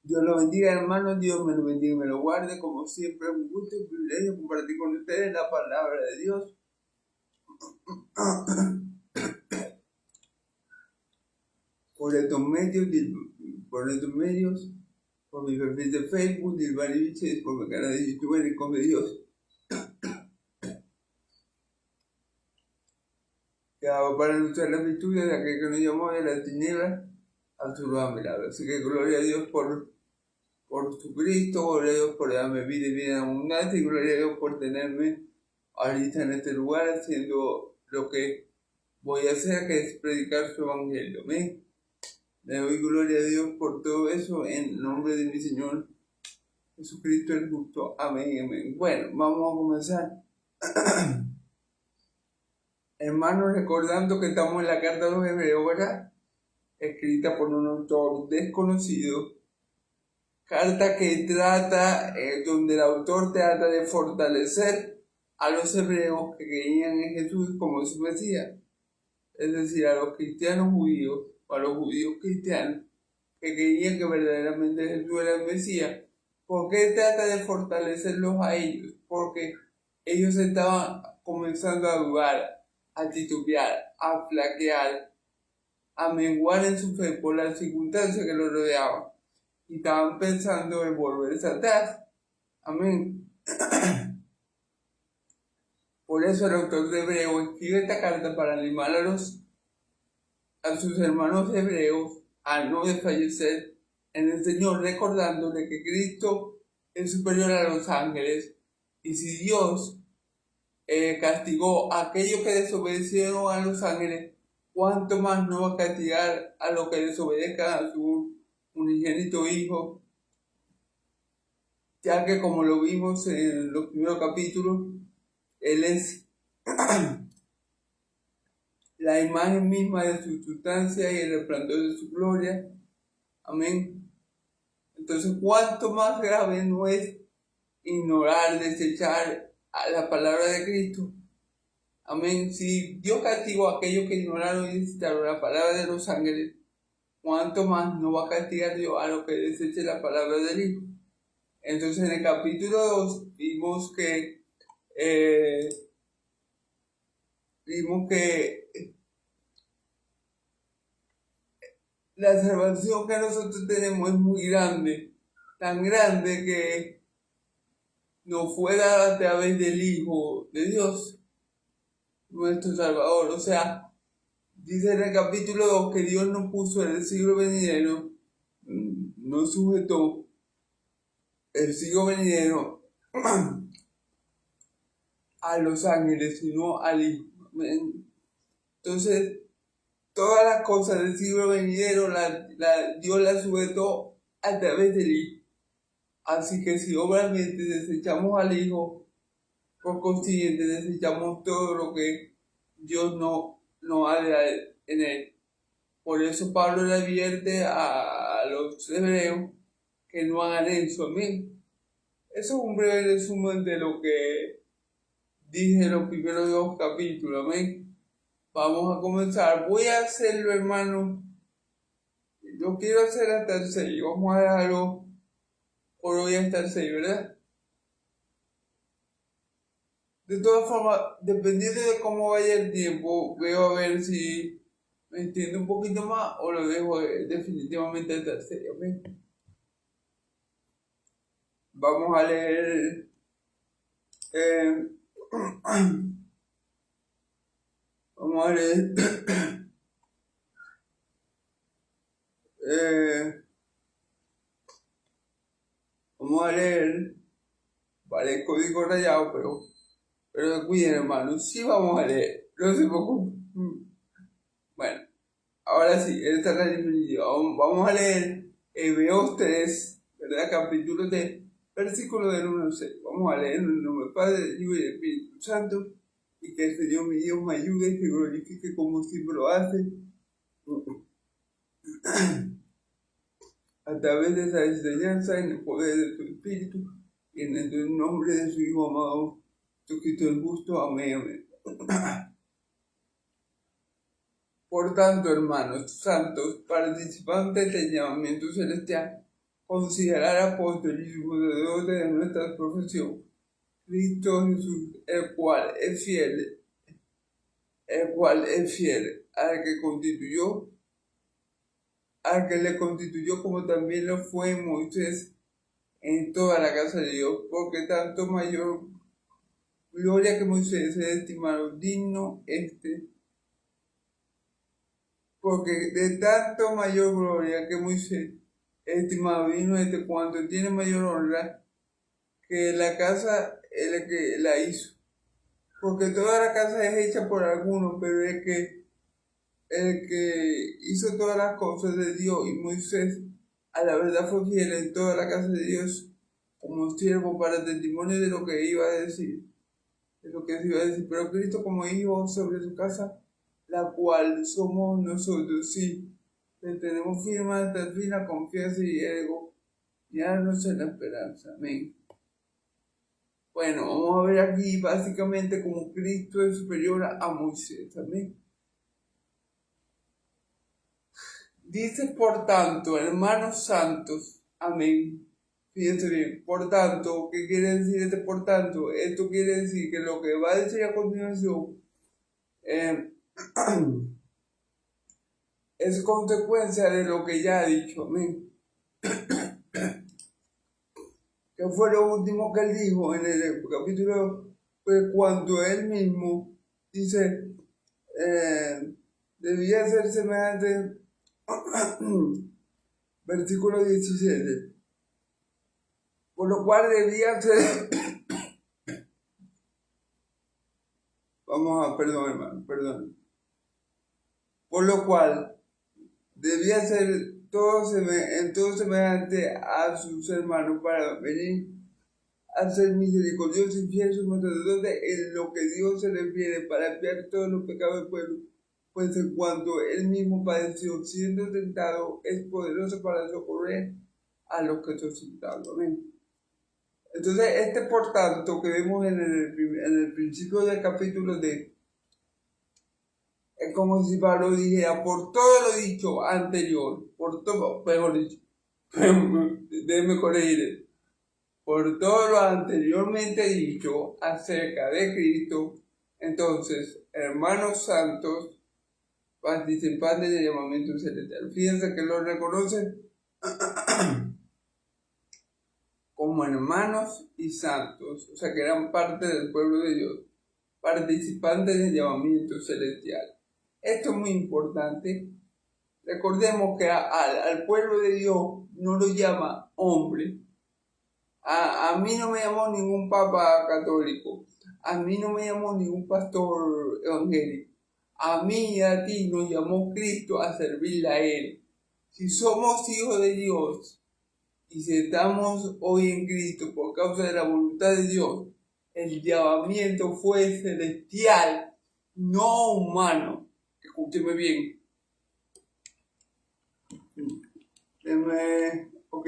Dios lo bendiga, hermanos. Dios me lo bendiga y me lo guarde. Como siempre, es un gusto y un privilegio compartir con ustedes la palabra de Dios. Por estos medios, por mi perfil de Facebook, Dilbari Viches, por mi canal de YouTube, El Con de Dios. Que para anunciar las virtudes de aquel que nos llamó de la tiniebla a su nueva milagro. Así que gloria a Dios por su Cristo, gloria a Dios por darme vida y vida abundante, y gloria a Dios por tenerme ahorita en este lugar haciendo lo que voy a hacer, que es predicar su evangelio. ¿Amén? Le doy gloria a Dios por todo eso en nombre de mi Señor Jesucristo el justo. Amén, amén. Bueno, vamos a comenzar. Hermanos, recordando que estamos en la carta de los Hebreos, ¿verdad? Escrita por un autor desconocido. Carta que trata, donde el autor trata de fortalecer a los hebreos que creían en Jesús como su Mesías. Es decir, a los cristianos judíos, o a los judíos cristianos, que creían que verdaderamente Jesús era el Mesías. ¿Por qué trata de fortalecerlos a ellos? Porque ellos estaban comenzando a dudar, a titubear, a flaquear, a menguar en su fe por las circunstancias que los rodeaban. Y estaban pensando en volverse atrás. Amén. Por eso el autor de Hebreo escribe esta carta para animar a sus hermanos hebreos a no desfallecer en el Señor, recordándole que Cristo es superior a los ángeles, y si Dios castigó a aquellos que desobedecieron a los ángeles, ¿cuánto más no va a castigar a los que desobedezcan a su unigénito Hijo? Ya que, como lo vimos en los primeros capítulos, Él es la imagen misma de su sustancia y el resplandor de su gloria. Amén. Entonces, ¿cuánto más grave no es ignorar, desechar a la palabra de Cristo? Amén. Si Dios castigó a aquellos que ignoraron y desecharon la palabra de los ángeles, ¿cuánto más no va a castigar Dios a los que desechen la palabra del Hijo? Entonces, en el capítulo 2 vimos que la salvación que nosotros tenemos es muy grande, tan grande que nos fue dada a través del Hijo de Dios, nuestro Salvador. O sea, dice en el capítulo 2 que Dios nos puso en el siglo venidero, no sujetó el siglo venidero a los ángeles, sino al Hijo. Entonces, todas las cosas del siglo venidero Dios las sujetó a través del Hijo. Así que si obviamente desechamos al Hijo, por consiguiente desechamos todo lo que Dios no ha en él. Por eso Pablo le advierte a los hebreos que no hagan eso. Amén. Eso es un breve resumen de lo que dije en los primeros 2 capítulos. Amén. Vamos a comenzar. Voy a hacerlo, hermano. Yo quiero hacer hasta el 6. Vamos a dejarlo por hoy hasta el 6, ¿verdad? De todas formas, dependiendo de cómo vaya el tiempo, veo a ver si me entiendo un poquito más o lo dejo definitivamente hasta el 6. ¿Okay? Vamos a leer vamos a leer vamos a leer, vale, el código rayado, pero cuiden, hermanos, sí vamos a leer, no se preocupen. Bueno, ahora sí, esta es la definitiva. Vamos a leer Hebreos 3, ¿verdad? Capítulo 3, versículo del 1 al 6. Vamos a leer en el nombre del Padre, del Hijo y del Espíritu Santo, y que el Señor mi Dios me ayude y se glorifique como siempre lo hace, a través de esa enseñanza, en el poder de su Espíritu, y en el nombre de su Hijo amado, Jesucristo el justo. Amén, amén. Por tanto, hermanos santos, participantes del llamamiento celestial, considerar apóstol y sacerdote de nuestra profesión, Cristo Jesús, el cual es fiel, al que le constituyó como también lo fue Moisés en toda la casa de Dios, porque tanto mayor gloria que Moisés es estimado digno porque de tanto mayor gloria que Moisés es estimado digno cuando tiene mayor honra que la casa el que la hizo, porque toda la casa es hecha por alguno, pero el que hizo todas las cosas de Dios, y Moisés a la verdad fue fiel en toda la casa de Dios como siervo para testimonio de lo que iba a decir, pero Cristo como hijo sobre su casa, la cual somos nosotros, sí, le tenemos firme hasta el fin la confianza y ego, ya no sé la esperanza, amén. Bueno, vamos a ver aquí básicamente como Cristo es superior a Moisés, amén. Dice, por tanto, hermanos santos, amén. Fíjense bien, por tanto, ¿qué quiere decir este por tanto? Esto quiere decir que lo que va a decir a continuación es consecuencia de lo que ya ha dicho, amén. Que fue lo último que él dijo en el capítulo, pues cuando él mismo dice, debía ser semejante, versículo 17, por lo cual debía ser, perdón hermano, perdón, por lo cual debía ser todo semejante a sus hermanos para venir a ser misericordioso y fiel sumo sacerdote en lo que Dios se refiere para expiar todos los pecados del pueblo, pues en cuanto él mismo padeció siendo tentado, es poderoso para socorrer a los que son tentados. Amén. Entonces, por tanto, que vemos en el principio del capítulo de es como si Pablo dijera, por todo lo dicho anterior, por todo, mejor dicho, déjeme corregir, por todo lo anteriormente dicho acerca de Cristo, entonces, hermanos santos, participantes del llamamiento celestial. Fíjense que lo reconocen como hermanos y santos, o sea que eran parte del pueblo de Dios, participantes del llamamiento celestial. Esto es muy importante. Recordemos que al pueblo de Dios no lo llama hombre. A mí no me llamó ningún papa católico. A mí no me llamó ningún pastor evangélico. A mí y a ti nos llamó Cristo a servirle a Él. Si somos hijos de Dios y si estamos hoy en Cristo por causa de la voluntad de Dios, el llamamiento fue celestial, no humano. Escúcheme bien. Ok.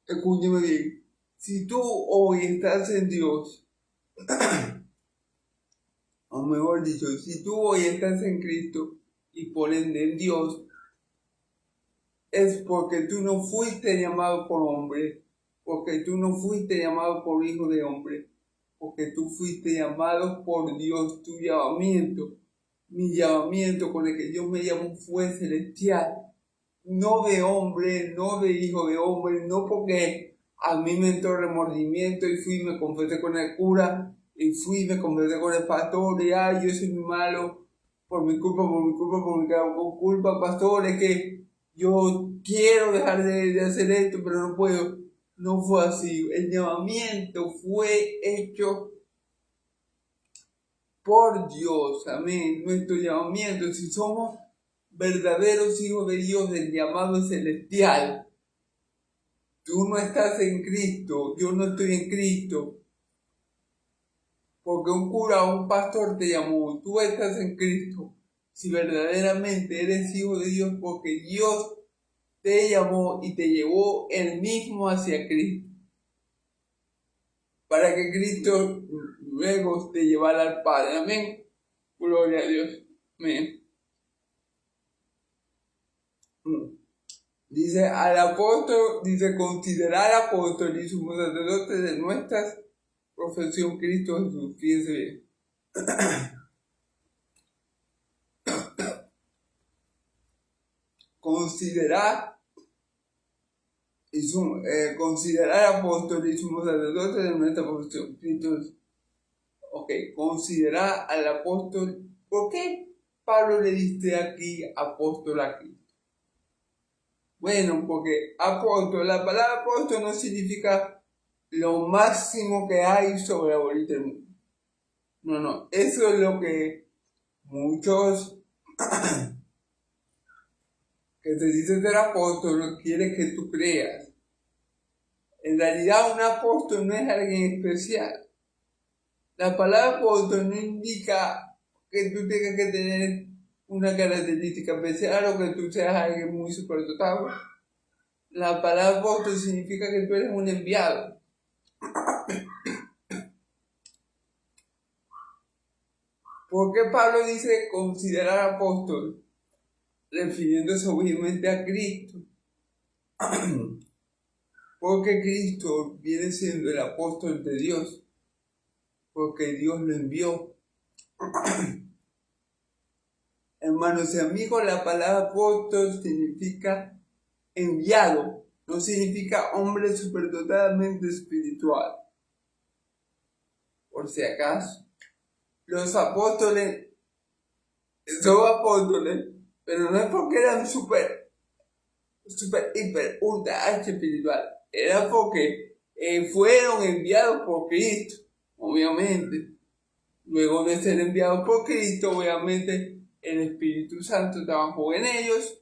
Escúcheme bien. Si tú hoy estás en Dios, o mejor dicho, si tú hoy estás en Cristo y por ende en Dios, es porque tú no fuiste llamado por hombre, porque tú no fuiste llamado por hijo de hombre, porque tú fuiste llamado por Dios. Tu llamamiento, mi llamamiento con el que Dios me llamó fue celestial, no de hombre, no de hijo de hombre, no porque a mí me entró remordimiento y fui y me confesé con el cura y fui y me confesé con el pastor y ay, yo soy muy malo por mi culpa, pastor, es que yo quiero dejar de hacer esto, pero no puedo. No fue así. El llamamiento fue hecho por Dios. Amén. Nuestro llamamiento, si somos verdaderos hijos de Dios, el llamado es celestial. Tú no estás en Cristo, yo no estoy en Cristo. Porque un cura o un pastor te llamó, tú estás en Cristo. Si verdaderamente eres hijo de Dios, porque Dios te llamó y te llevó él mismo hacia Cristo, para que Cristo luego te llevara al Padre. Amén. Gloria a Dios. Amén. Dice al apóstol, dice considerar apóstol y sumo sacerdote de nuestra profesión Cristo Jesús. Fíjense bien. Considerar apóstol y sumo sacerdote de nuestra profesión Cristo Jesús. Ok, considerar al apóstol. ¿Por qué Pablo le dice aquí apóstol aquí? Bueno, porque apóstol, la palabra apóstol no significa lo máximo que hay sobre la bolita del mundo. No, eso es lo que muchos que se dicen ser apóstol quieren que tú creas. En realidad un apóstol no es alguien especial. La palabra apóstol no indica que tú tengas que tener una característica especial o que tú seas alguien muy superdotado. La palabra apóstol significa que tú eres un enviado. ¿Por qué Pablo dice considerar apóstol? Refiriéndose obviamente a Cristo. Porque Cristo viene siendo el apóstol de Dios. Porque Dios lo envió. Hermanos y amigos, la palabra apóstol significa enviado, no significa hombre superdotadamente espiritual. Por si acaso, los apóstoles son apóstoles, pero no es porque eran super, hiper, ultra, archi espiritual. Era porque fueron enviados por Cristo, obviamente. Luego de ser enviados por Cristo, obviamente el Espíritu Santo trabajó en ellos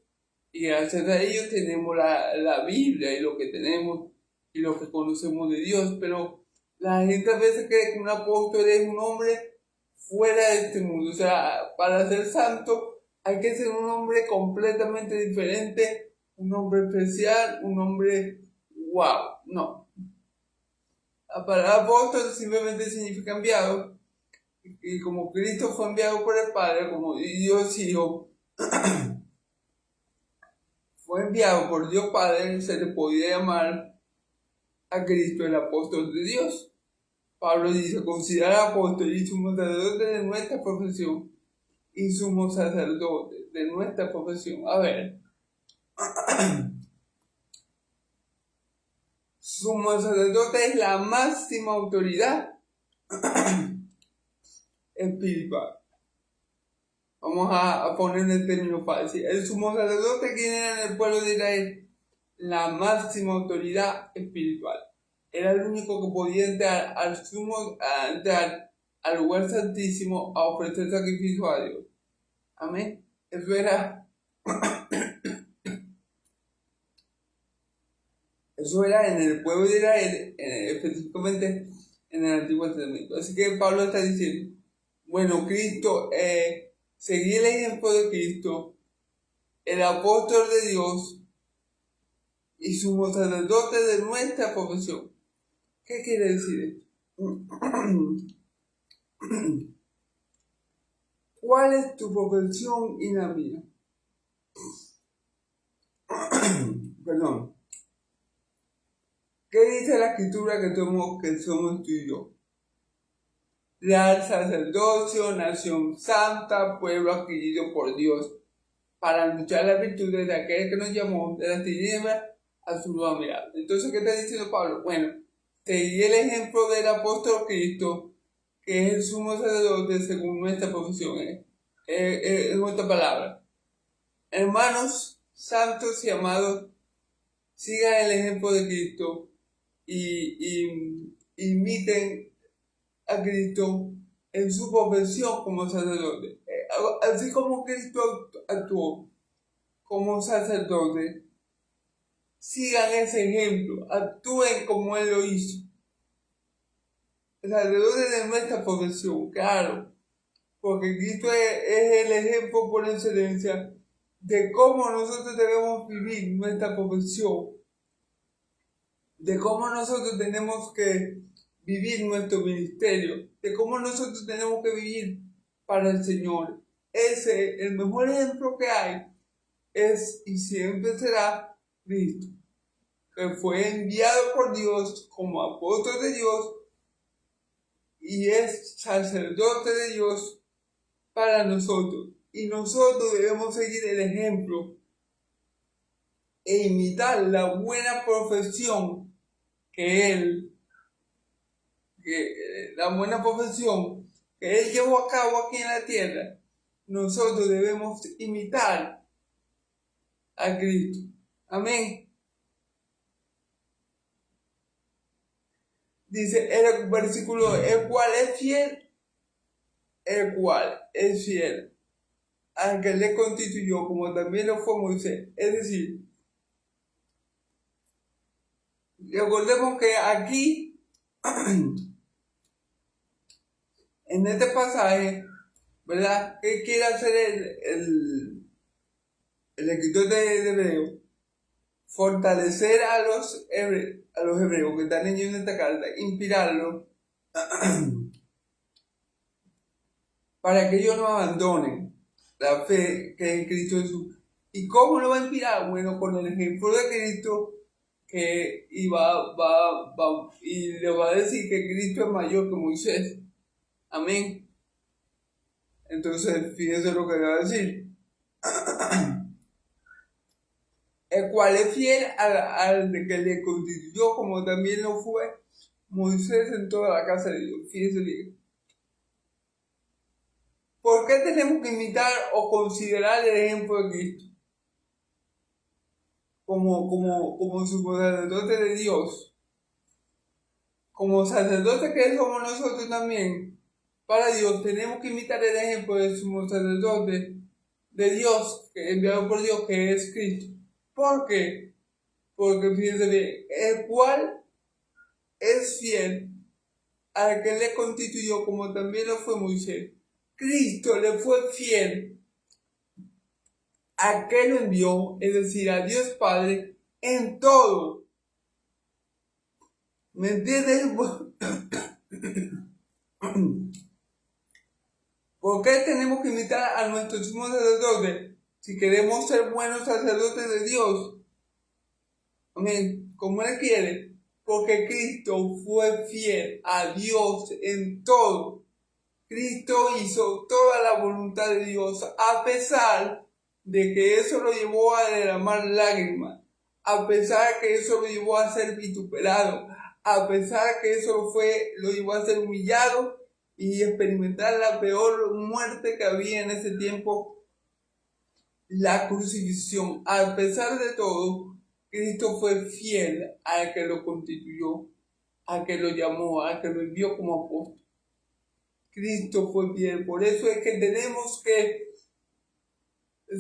y gracias a ellos tenemos la Biblia y lo que tenemos y lo que conocemos de Dios. Pero la gente a veces cree que un apóstol es un hombre fuera de este mundo. O sea, para ser santo hay que ser un hombre completamente diferente, un hombre especial, un hombre wow. No. La palabra apóstol simplemente significa enviado. Y como Cristo fue enviado por el Padre, como Dios Hijo, fue enviado por Dios Padre, se le podía llamar a Cristo el apóstol de Dios. Pablo dice, considera apóstol y sumo sacerdote de nuestra profesión. Y sumo sacerdote de nuestra profesión. A ver. Sumo sacerdote es la máxima autoridad espiritual. Vamos a poner el término fácil. El sumo sacerdote, ¿quién era en el pueblo de Israel? La máxima autoridad espiritual. Era el único que podía entrar al lugar santísimo a ofrecer sacrificio a Dios. Amén. Eso era en el pueblo de Israel, específicamente en el Antiguo Testamento. Así que Pablo está diciendo, bueno, Cristo, seguí el ejemplo de Cristo, el apóstol de Dios y sumo sacerdote de nuestra profesión. ¿Qué quiere decir esto? ¿Cuál es tu profesión y la mía? Perdón. ¿Qué dice la Escritura que somos tú y yo? Real sacerdocio, nación santa, pueblo adquirido por Dios, para luchar las virtudes de aquel que nos llamó de las tinieblas a su luz admirable. Entonces, ¿qué está diciendo Pablo? Bueno, seguí el ejemplo del apóstol Cristo, que es el sumo sacerdote según nuestra profesión, en otra palabra. Hermanos santos y amados, sigan el ejemplo de Cristo y imiten a Cristo en su profesión como sacerdote. Así como Cristo actuó como sacerdote, sigan ese ejemplo, actúen como Él lo hizo. El sacerdote de nuestra profesión, claro, porque Cristo es el ejemplo por excelencia de cómo nosotros debemos vivir nuestra profesión, de cómo nosotros tenemos que vivir nuestro ministerio, de cómo nosotros tenemos que vivir para el Señor. El mejor ejemplo que hay es y siempre será Cristo, que fue enviado por Dios como apóstol de Dios y es sacerdote de Dios para nosotros. Y nosotros debemos seguir el ejemplo e imitar la buena profesión la buena profesión que Él llevó a cabo aquí en la tierra. Nosotros debemos imitar a Cristo. Amén. Dice el versículo, el cual es fiel al que le constituyó, como también lo fue Moisés. Es decir, recordemos que aquí, en este pasaje, ¿verdad? ¿Qué quiere hacer el escritor de Hebreo? Fortalecer a los hebreos que están leyendo esta carta, inspirarlos para que ellos no abandonen la fe que es en Cristo Jesús. ¿Y cómo lo va a inspirar? Bueno, con el ejemplo de Cristo y le va a decir que Cristo es mayor que Moisés. Amén. Entonces, fíjense lo que le va a decir. El cual es fiel al que le constituyó, como también lo fue Moisés en toda la casa de Dios. Fíjense bien. ¿Por qué tenemos que imitar o considerar el ejemplo de Cristo como su sacerdote de Dios? Como sacerdote que somos nosotros también, para Dios, tenemos que imitar el ejemplo de su sacerdote de Dios, enviado por Dios, que es Cristo. ¿Por qué? Porque fíjense bien, el cual es fiel al que le constituyó, como también lo fue Moisés. Cristo le fue fiel a que lo envió, es decir, a Dios Padre, en todo. ¿Me entiendes? ¿Por qué tenemos que imitar a nuestro sumo sacerdote si queremos ser buenos sacerdotes de Dios? Amén. Como Él quiere. Porque Cristo fue fiel a Dios en todo. Cristo hizo toda la voluntad de Dios a pesar de que eso lo llevó a derramar lágrimas, a pesar que eso lo llevó a ser vituperado, a pesar que eso lo llevó a ser humillado y experimentar la peor muerte que había en ese tiempo, la crucifixión. A pesar de todo, Cristo fue fiel al que lo constituyó, al que lo llamó, al que lo envió como apóstol. Cristo fue fiel. Por eso es que tenemos que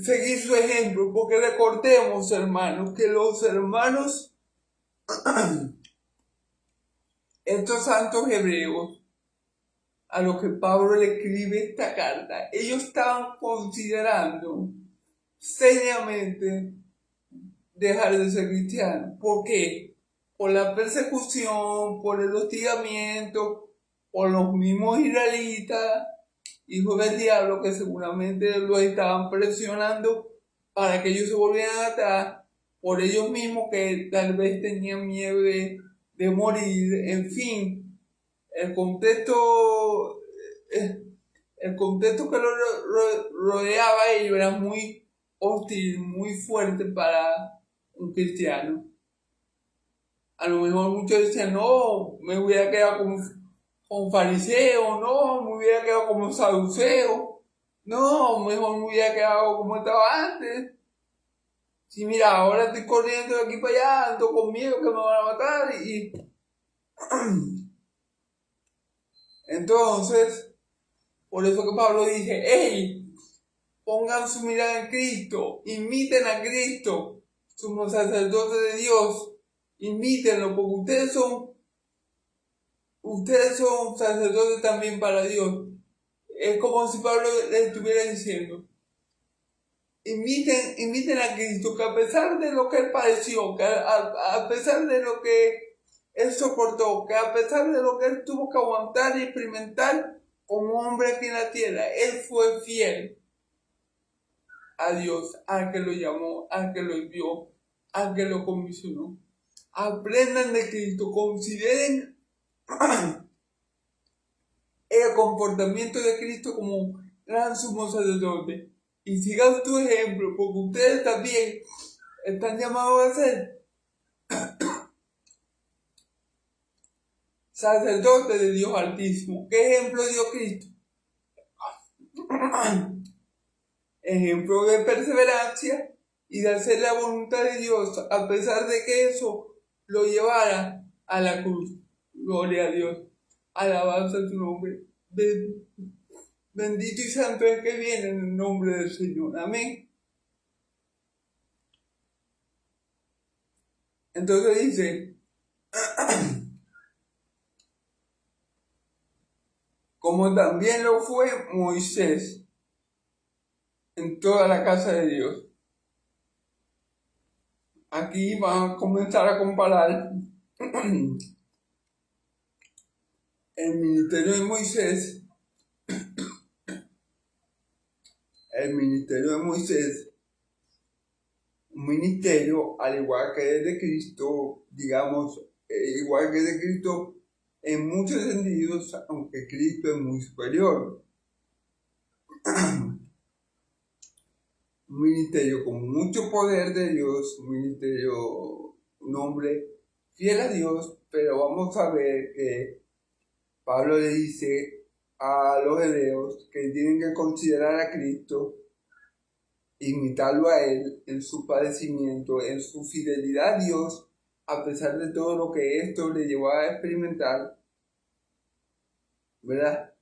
seguir su ejemplo, porque recordemos, hermanos, que los hermanos, estos santos hebreos, a los que Pablo le escribe esta carta, ellos estaban considerando seriamente dejar de ser cristianos. ¿Por qué? Por la persecución, por el hostigamiento, por los mismos israelitas, hijos del diablo, que seguramente los estaban presionando para que ellos se volvieran atrás, por ellos mismos que tal vez tenían miedo de morir. En fin, el contexto que lo rodeaba a ellos era muy hostil, muy fuerte para un cristiano. A lo mejor muchos decían, no, me hubiera quedado como fariseo, no, me hubiera quedado como saduceo, no, mejor me hubiera quedado como estaba antes. Sí, mira, ahora estoy corriendo de aquí para allá, ando con miedo que me van a matar y entonces, por eso que Pablo dice, hey, pongan su mirada en Cristo, imiten a Cristo, somos sacerdotes de Dios, imítenlo, porque ustedes son sacerdotes también para Dios. Es como si Pablo le estuviera diciendo, imiten a Cristo, que a pesar de lo que él padeció, que a pesar de lo que él soportó, que a pesar de lo que él tuvo que aguantar y experimentar como hombre aquí en la tierra, él fue fiel a Dios, al que lo llamó, al que lo envió, al que lo comisionó. Aprendan de Cristo, consideren el comportamiento de Cristo como gran sumo sacerdote y sigan tu ejemplo, porque ustedes también están llamados a ser sacerdotes de Dios Altísimo. ¿Qué ejemplo dio Cristo? Ejemplo de perseverancia y de hacer la voluntad de Dios, a pesar de que eso lo llevara a la cruz. Gloria a Dios. Alabanza a su nombre. Bendito y santo es que viene en el nombre del Señor. Amén. Entonces dice, como también lo fue Moisés en toda la casa de Dios. Aquí van a comenzar a comparar el ministerio de Moisés, un ministerio al igual que el de Cristo, digamos, igual que el de Cristo en muchos sentidos, aunque Cristo es muy superior. Un ministerio con mucho poder de Dios, un hombre fiel a Dios, pero vamos a ver que Pablo le dice a los hebreos que tienen que considerar a Cristo, imitarlo a Él en su padecimiento, en su fidelidad a Dios, a pesar de todo lo que esto le llevó a experimentar, ¿verdad?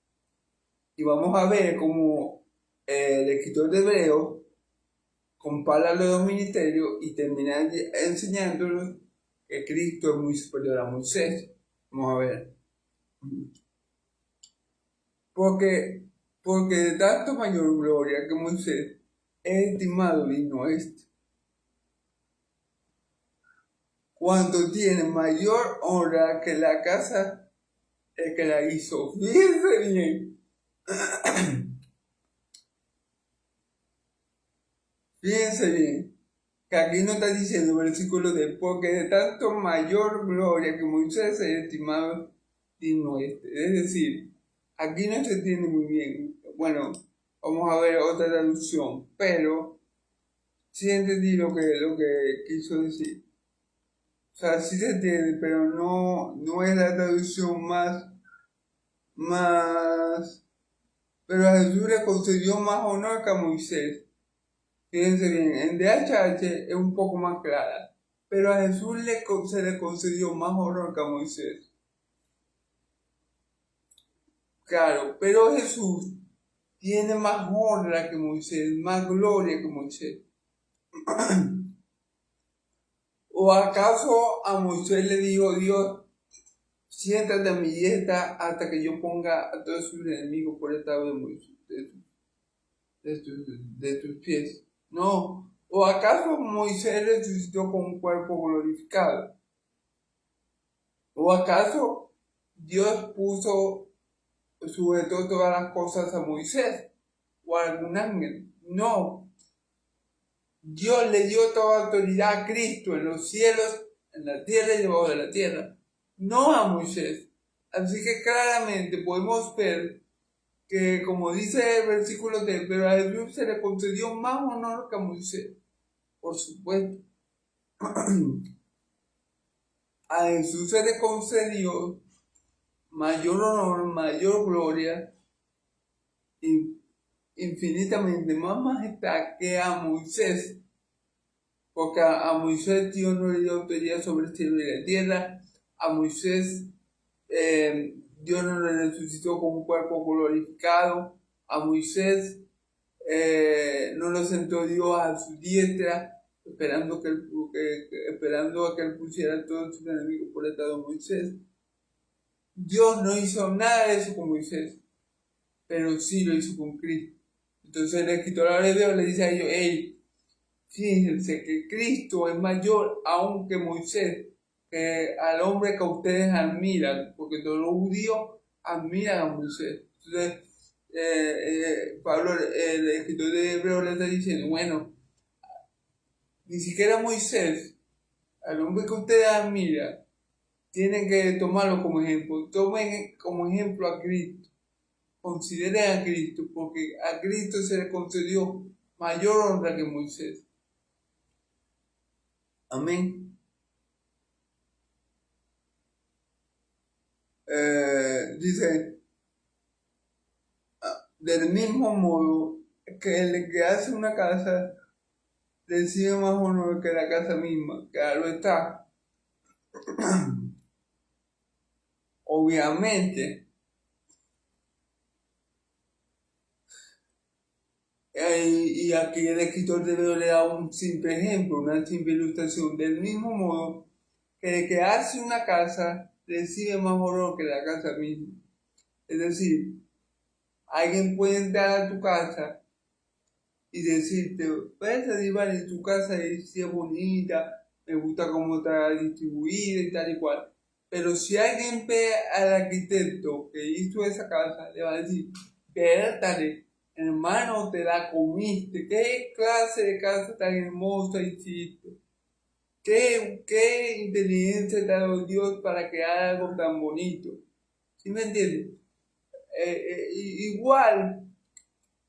Y vamos a ver cómo el escritor de Hebreos compara los dos ministerios y termina enseñándonos que Cristo es muy superior a Moisés. Vamos a ver. Porque de tanto mayor gloria que Moisés es estimado digno este, cuanto tiene mayor honra que la casa el que la hizo. Fíjense bien. Fíjense bien, que aquí no está diciendo el versículo de porque de tanto mayor gloria que Moisés es estimado digno este. Es decir, aquí no se entiende muy bien. Bueno, vamos a ver otra traducción, pero sí entendí lo que quiso decir. O sea, sí se entiende, pero no es la traducción más, pero a Jesús le concedió más honor que a Moisés. Fíjense bien, en DHH es un poco más clara, pero a Jesús se le concedió más honor que a Moisés. Claro, pero Jesús tiene más honra que Moisés, más gloria que Moisés. ¿O acaso a Moisés le dijo Dios, siéntate a mi diestra hasta que yo ponga a todos sus enemigos por el estado de tus pies? No. ¿O acaso Moisés resucitó con un cuerpo glorificado? ¿O acaso Dios sujetó todas las cosas a Moisés o a algún ángel? No. Dios le dio toda autoridad a Cristo en los cielos, en la tierra y debajo de la tierra, no a Moisés. Así que claramente podemos ver que, como dice el versículo 3, pero a Jesús se le concedió más honor que a Moisés, por supuesto. A Jesús se le concedió mayor honor, mayor gloria, infinitamente más majestad que a Moisés, porque a Moisés Dios no le dio autoridad sobre el cielo y la tierra. A Moisés Dios no le resucitó con un cuerpo glorificado. A Moisés no lo sentó Dios a su diestra, esperando a que él pusiera a todos sus enemigos por el estado de Moisés. Dios no hizo nada de eso con Moisés, pero sí lo hizo con Cristo. Entonces el escritor de Hebreos le dice a ellos, hey, fíjense que Cristo es mayor aún que Moisés, que al hombre que ustedes admiran, porque todos los judíos admiran a Moisés. Entonces Pablo, el escritor de Hebreos, le está diciendo, bueno, ni siquiera Moisés al hombre que ustedes admiran, tienen que tomarlo como ejemplo. Tomen como ejemplo a Cristo. Consideren a Cristo, porque a Cristo se le concedió mayor honra que Moisés. Amén. Dice, del mismo modo que el que hace una casa recibe más honor que la casa misma. Claro está. Obviamente, y aquí el escritor de Hebreo le da un simple ejemplo, una simple ilustración. Del mismo modo que el que hace una casa recibe más honor que la casa misma. Es decir, alguien puede entrar a tu casa y decirte, ves a Iván, tu casa es bonita, me gusta cómo está distribuida y tal y cual. Pero si alguien ve al arquitecto que hizo esa casa, le va a decir, pértale, hermano, te la comiste, qué clase de casa tan hermosa hiciste, qué inteligencia te ha dado Dios para crear algo tan bonito. ¿Sí me entiendes? Igual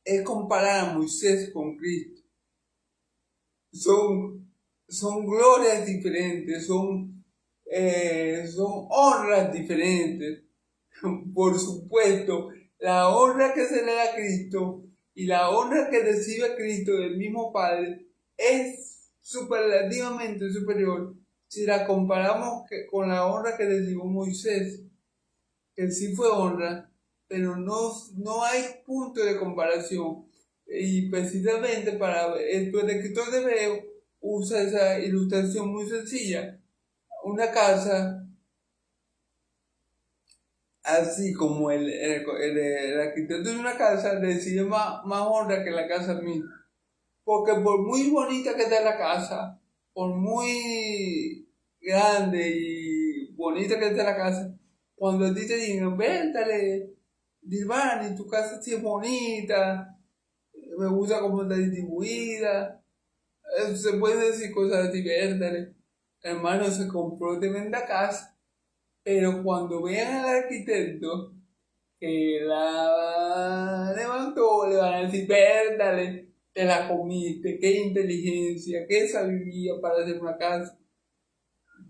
es comparar a Moisés con Cristo. Son glorias diferentes, son honras diferentes. Por supuesto, la honra que se le da a Cristo y la honra que recibe Cristo del mismo Padre es superlativamente superior si la comparamos con la honra que recibió Moisés, que sí fue honra, pero no hay punto de comparación. Y precisamente para esto el escritor de Hebreo usa esa ilustración muy sencilla. Una casa, así como el arquitecto de una casa, recibe más honra que la casa misma. Porque por muy bonita que esté la casa, por muy grande y bonita que esté la casa, cuando a ti te digan, véntale, Dilvani, tu casa sí es bonita, me gusta cómo está distribuida, se pueden decir cosas así, véntale, hermano, se compró tremenda casa, pero cuando vean al arquitecto que la levantó, le van a decir, véntale, te la comiste, qué inteligencia, qué sabiduría para hacer una casa.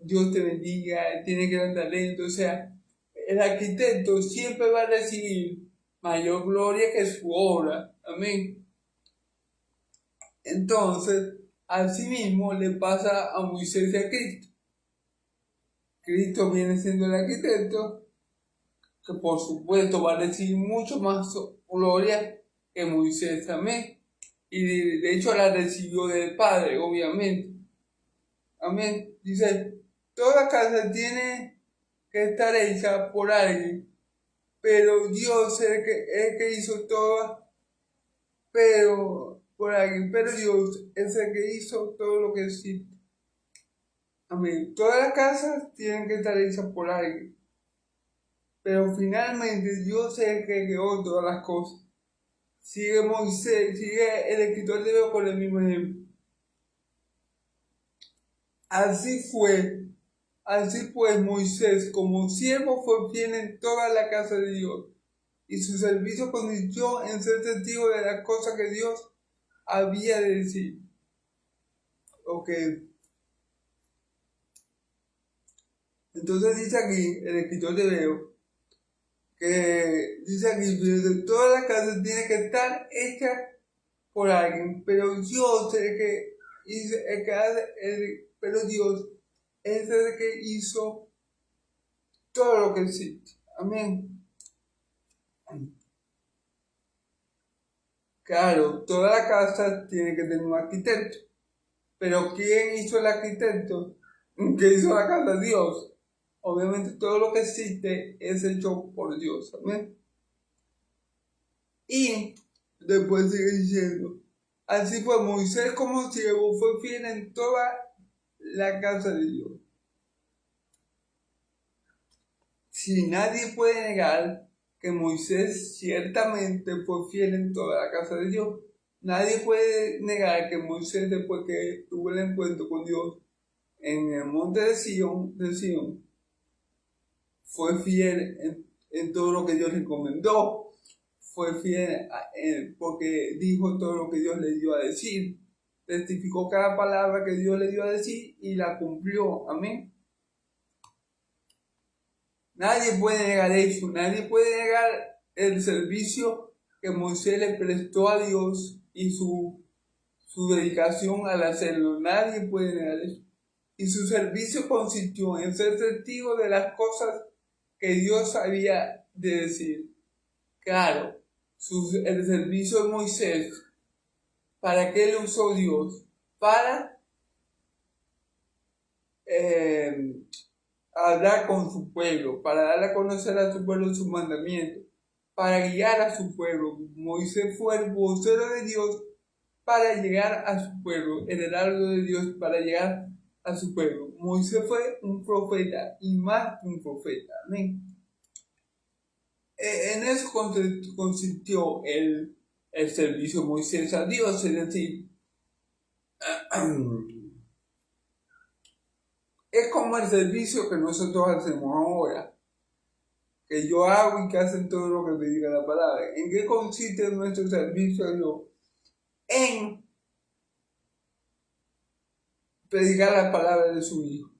Dios te bendiga, tiene gran talento. O sea, el arquitecto siempre va a recibir mayor gloria que su obra. Amén. Entonces, asimismo le pasa a Moisés y a Cristo. Cristo viene siendo el arquitecto, que por supuesto va a recibir mucho más gloria que Moisés. Amén. Y de hecho la recibió del Padre, obviamente. Amén. Dice, toda casa tiene que estar hecha por alguien, pero Dios es el que hizo toda, pero por alguien, pero Dios es el que hizo todo lo que existe. Amén. Todas las casas tienen que estar hechas por alguien, pero finalmente Dios es el que creó todas las cosas. Sigue Moisés, sigue el escritor de Hebreo con el mismo ejemplo. Así pues Moisés como siervo fue fiel en toda la casa de Dios, y su servicio consistió en ser testigo de las cosas que Dios había de decir. Ok. Entonces dice aquí el escritor de Hebreo que dice aquí, toda la casa tiene que estar hecha por alguien, pero Dios es el que hizo, pero Dios es el que hizo todo lo que existe. Amén. Claro, toda la casa tiene que tener un arquitecto, pero ¿quién hizo el arquitecto? ¿Qué hizo la casa? Dios. Obviamente todo lo que existe es hecho por Dios. Amén. Y después sigue diciendo, así fue Moisés como siervo, fue fiel en toda la casa de Dios. Si nadie puede negar que Moisés ciertamente fue fiel en toda la casa de Dios. Nadie puede negar que Moisés, después que tuvo el encuentro con Dios, en el monte de Sion, fue fiel en todo lo que Dios le encomendó, fue fiel porque dijo todo lo que Dios le dio a decir, testificó cada palabra que Dios le dio a decir y la cumplió. Amén. Nadie puede negar eso, nadie puede negar el servicio que Moisés le prestó a Dios y su dedicación al hacerlo. Nadie puede negar eso. Y su servicio consistió en ser testigo de las cosas que Dios había de decir. Claro, el servicio de Moisés, ¿para qué lo usó Dios? Para hablar con su pueblo, para dar a conocer a su pueblo sus mandamientos, para guiar a su pueblo. Moisés fue el vocero de Dios para llegar a su pueblo, el heraldo de Dios para llegar a su pueblo. Moisés fue un profeta y más que un profeta. Amén. En eso consistió el servicio de Moisés a Dios, es decir, es como el servicio que nosotros hacemos ahora, que yo hago y que hacen todo lo que me diga la palabra. ¿En qué consiste nuestro servicio a Dios? En predicar la palabra de su Hijo,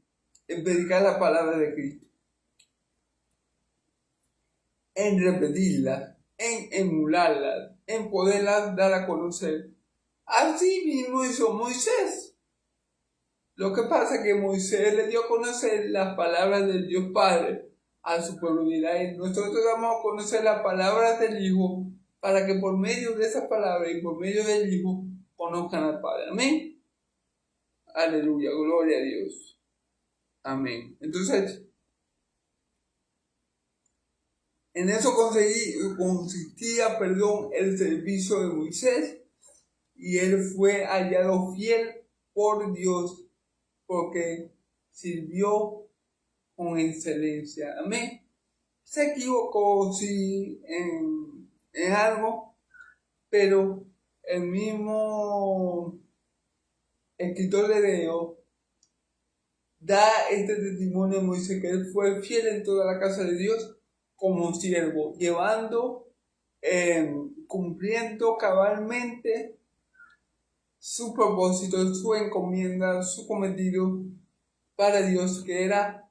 en predicar la palabra de Cristo, en repetirla, en emularla, en poderla dar a conocer. Así mismo hizo Moisés. Lo que pasa es que Moisés le dio a conocer las palabras del Dios Padre a su pueblo de Israel. Nosotros damos a conocer las palabras del Hijo para que por medio de esas palabras y por medio del Hijo conozcan al Padre. Amén. Aleluya, gloria a Dios. Amén. Entonces, en eso consistía el servicio de Moisés, y él fue hallado fiel por Dios porque sirvió con excelencia. Amén. Se equivocó, sí, en algo, pero el mismo escritor de Hebreo da este testimonio de Moisés, que él fue fiel en toda la casa de Dios como siervo, llevando, cumpliendo cabalmente su propósito, su encomienda, su cometido para Dios, que era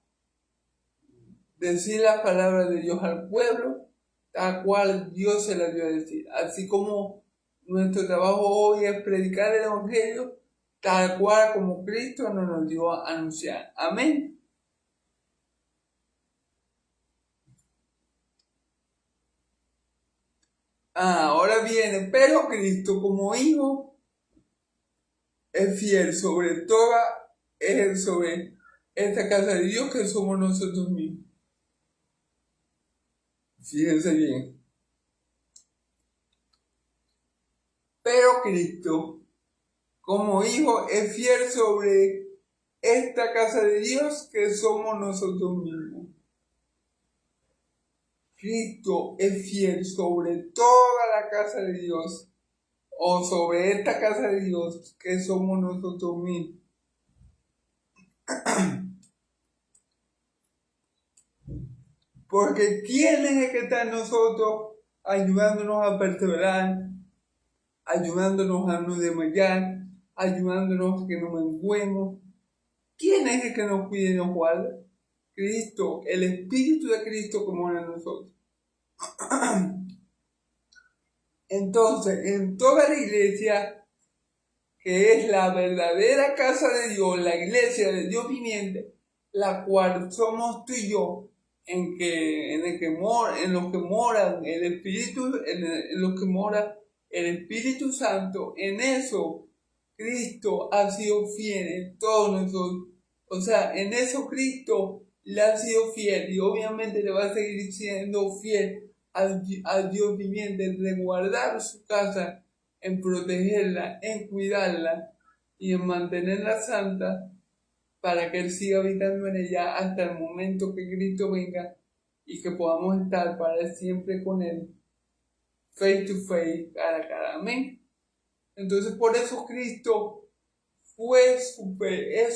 decir las palabras de Dios al pueblo, tal cual Dios se las dio a decir. Así como nuestro trabajo hoy es predicar el Evangelio, tal cual como Cristo nos dio a anunciar. Amén. Ahora viene, pero Cristo como Hijo es fiel sobre sobre esta casa de Dios que somos nosotros mismos. Fíjense bien. Pero Cristo, como Hijo, es fiel sobre esta casa de Dios que somos nosotros mismos. Cristo es fiel sobre toda la casa de Dios, o sobre esta casa de Dios que somos nosotros mismos. Porque ¿quién es el que está en nosotros ayudándonos a perseverar, ayudándonos a no desmayar, ayudándonos a que no menguemos? ¿Quién es el que nos cuida y nos guarda? Cristo, el Espíritu de Cristo que mora en nosotros. Entonces, en toda la iglesia, que es la verdadera casa de Dios, la iglesia de Dios viviente, la cual somos tú y yo, en los que moran el Espíritu, en los que mora el Espíritu Santo, en eso Cristo ha sido fiel en todos nosotros. O sea, en eso Cristo le ha sido fiel y obviamente le va a seguir siendo fiel al Dios viviente, en guardar su casa, en protegerla, en cuidarla y en mantenerla santa, para que Él siga habitando en ella hasta el momento que Cristo venga y que podamos estar para siempre con Él, face to face, cara a cara. Amén. Entonces, por eso Cristo es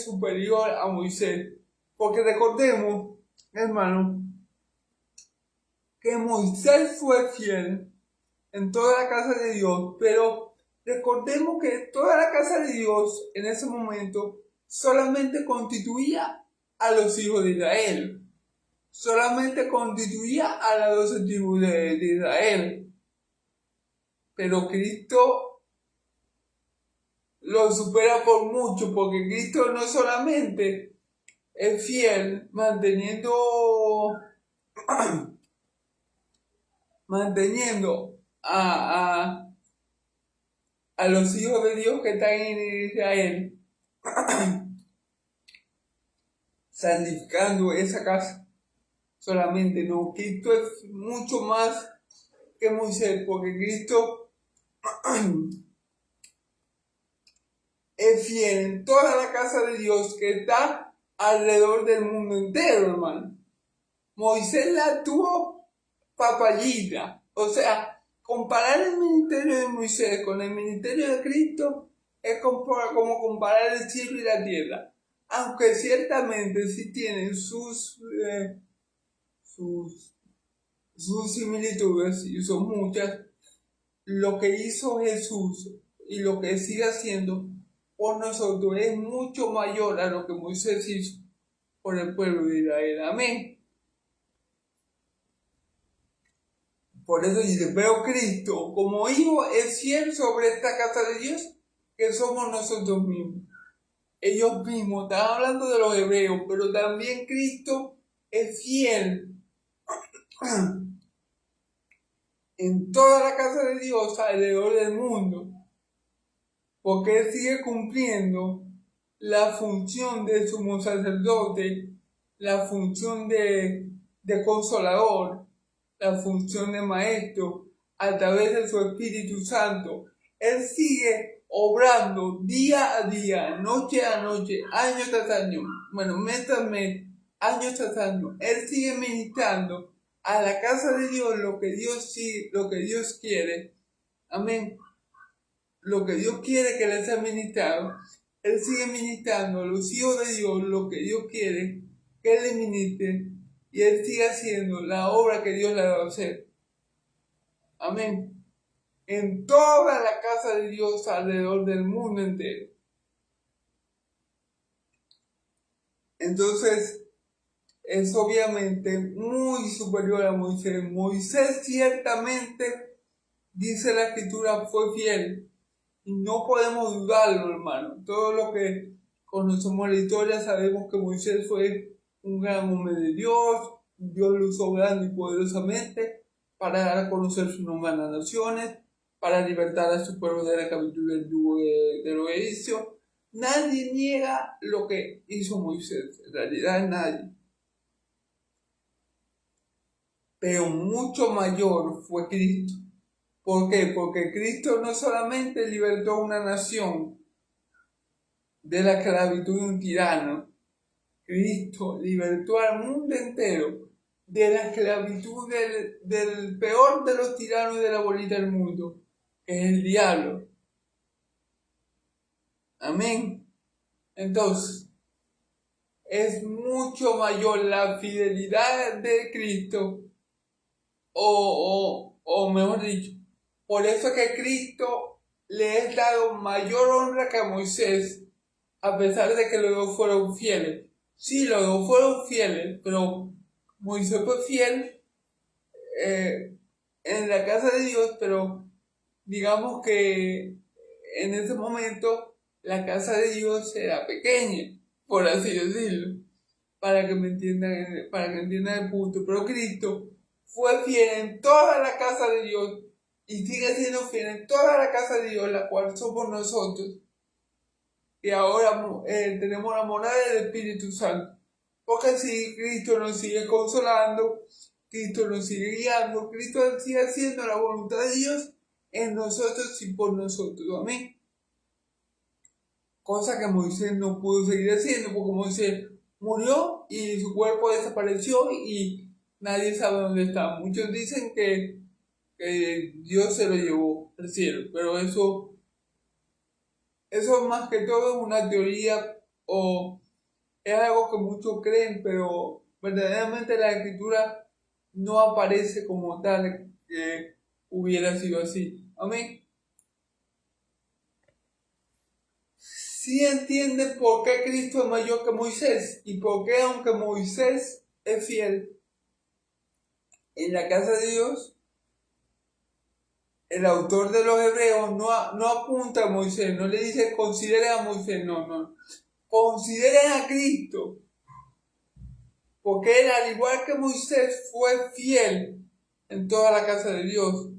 superior a Moisés. Porque recordemos, hermano, que Moisés fue fiel en toda la casa de Dios, pero recordemos que toda la casa de Dios en ese momento solamente constituía a los hijos de Israel, solamente constituía a las 12 tribus de Israel, pero Cristo lo supera por mucho, porque Cristo no solamente es fiel manteniendo a los hijos de Dios que están en Israel, santificando esa casa. Solamente no, Cristo es mucho más que Moisés, porque Cristo es fiel en toda la casa de Dios que está alrededor del mundo entero, hermano. Moisés la tuvo papayita. O sea, comparar el ministerio de Moisés con el ministerio de Cristo es como comparar el cielo y la tierra. Aunque ciertamente sí tienen sus similitudes, y son muchas, lo que hizo Jesús y lo que sigue haciendo por nosotros es mucho mayor a lo que Moisés hizo por el pueblo de Israel. Amén. Por eso dice, pero Cristo como hijo es fiel sobre esta casa de Dios, que somos nosotros mismos. Ellos mismos, están hablando de los hebreos, pero también Cristo es fiel en toda la casa de Dios alrededor del mundo, porque Él sigue cumpliendo la función de sumo sacerdote, la función de consolador, la función de maestro, a través de su Espíritu Santo. Él sigue obrando día a día, noche a noche, año tras año, mes tras mes, año tras año. Él sigue ministrando a la casa de Dios lo que Dios quiere. Amén. Lo que Dios quiere que les sea ministrado. Él sigue ministrando a los hijos de Dios lo que Dios quiere que Él les ministre, y Él sigue haciendo la obra que Dios le ha dado a hacer. Amén. En toda la casa de Dios alrededor del mundo entero. Entonces, es obviamente muy superior a Moisés. Moisés ciertamente, dice la Escritura, fue fiel. Y no podemos dudarlo, hermano. Todo lo que conocemos la historia sabemos que Moisés fue un gran hombre de Dios. Dios lo usó grande y poderosamente para dar a conocer su nombre a las naciones, para libertar a su pueblo de la esclavitud del yugo de los egipcios. Nadie niega lo que hizo Moisés, en realidad nadie. Pero mucho mayor fue Cristo. ¿Por qué? Porque Cristo no solamente libertó a una nación de la esclavitud de un tirano, Cristo libertó al mundo entero de la esclavitud del peor de los tiranos de la bolita del mundo, que es el diablo. Amén. Entonces, es mucho mayor la fidelidad de Cristo, o mejor dicho, por eso que Cristo le es dado mayor honra que a Moisés, a pesar de que los dos fueron fieles. Sí, los dos fueron fieles, pero Moisés fue fiel en la casa de Dios, pero digamos que en ese momento la casa de Dios era pequeña, por así decirlo, para que entiendan el punto. Pero Cristo fue fiel en toda la casa de Dios y sigue siendo fiel en toda la casa de Dios, la cual somos nosotros. Y ahora tenemos la morada del Espíritu Santo. Porque si Cristo nos sigue consolando, Cristo nos sigue guiando, Cristo sigue haciendo la voluntad de Dios en nosotros y por nosotros. Amén. Cosa que Moisés no pudo seguir haciendo, porque Moisés murió y su cuerpo desapareció y nadie sabe dónde está. Muchos dicen que Dios se lo llevó al cielo, pero eso Eso más que todo es una teoría o es algo que muchos creen, pero verdaderamente la escritura no aparece como tal que hubiera sido así. Amén. Sí entiende por qué Cristo es mayor que Moisés y por qué aunque Moisés es fiel en la casa de Dios, el autor de los Hebreos no apunta a Moisés, no le dice consideren a Moisés, no. Consideren a Cristo, porque él, al igual que Moisés, fue fiel en toda la casa de Dios.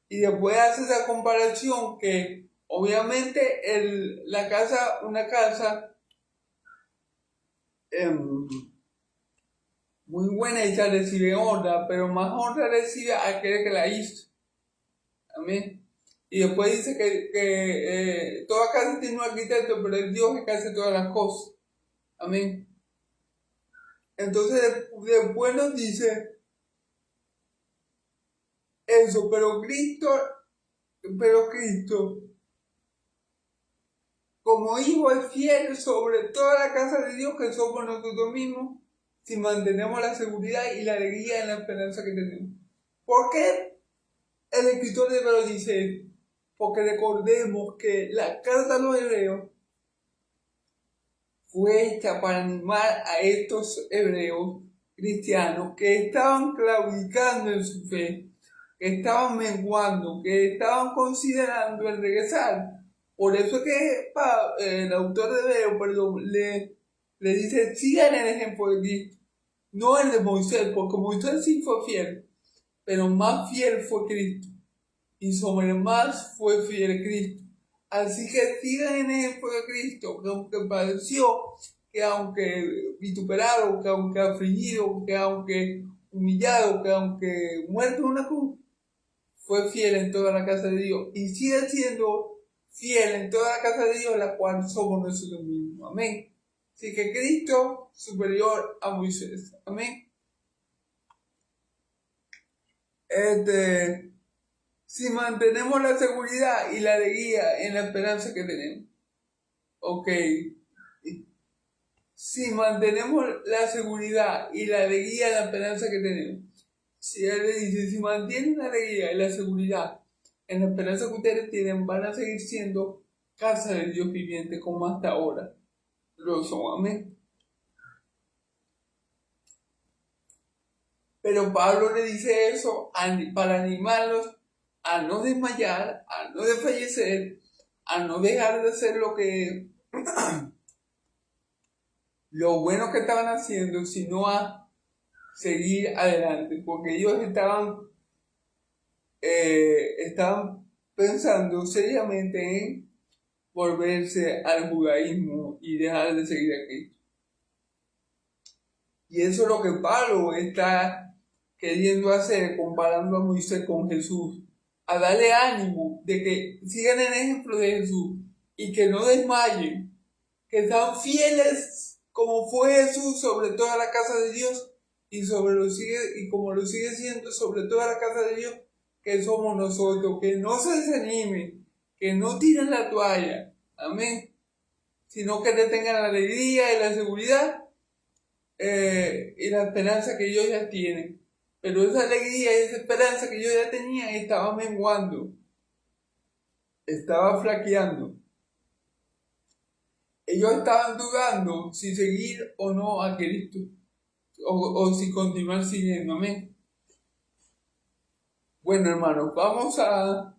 Y después hace esa comparación que obviamente una casa muy buena y se recibe honra, pero más honra recibe a aquel que la hizo. Amén. Y después dice que toda casa tiene un arquitecto, pero es Dios que hace todas las cosas. Amén. Entonces después nos dice eso, pero Cristo, como hijo es fiel sobre toda la casa de Dios que somos nosotros mismos, si mantenemos la seguridad y la alegría en la esperanza que tenemos. ¿Por qué el escritor de Hebreos dice? Porque recordemos que la carta a los Hebreos fue hecha para animar a estos hebreos cristianos que estaban claudicando en su fe, que estaban menguando, que estaban considerando el regresar. Por eso es que el autor de Hebreos le dice, sigan el ejemplo de Cristo, no el de Moisés, porque Moisés sí fue fiel, pero más fiel fue Cristo, y sobre más fue fiel Cristo. Así que sigan en el ejemplo de Cristo, que aunque padeció, que aunque vituperado, que aunque afligido, que aunque humillado, que aunque muerto en una cruz, fue fiel en toda la casa de Dios y sigue siendo fiel en toda la casa de Dios, la cual somos nosotros mismos. Amén. Así que Cristo superior a Moisés. Amén. Si mantenemos la seguridad y la alegría en la esperanza que tenemos. Ok. Si mantenemos la seguridad y la alegría en la esperanza que tenemos. Si él le dice, si mantienen la alegría y la seguridad en la esperanza que ustedes tienen, van a seguir siendo casa del Dios viviente como hasta ahora lo son. Amén. Pero Pablo le dice eso para animarlos a no desmayar, a no desfallecer, a no dejar de hacer lo bueno que estaban haciendo, sino a seguir adelante, porque ellos estaban pensando seriamente en volverse al judaísmo y dejar de seguir a Cristo. Y eso es lo que Pablo está queriendo hacer, comparando a Moisés con Jesús, a darle ánimo de que sigan el ejemplo de Jesús y que no desmayen, que sean fieles como fue Jesús sobre toda la casa de Dios y como lo sigue siendo sobre toda la casa de Dios que somos nosotros, que no se desanimen, que no tiren la toalla, amén, sino que tengan la alegría y la seguridad y la esperanza que ellos ya tienen. Pero esa alegría y esa esperanza que ellos ya tenían estaba menguando, estaba flaqueando. Ellos estaban dudando si seguir o no a Cristo, o si continuar siguiendo. Amén. Bueno, hermanos, vamos a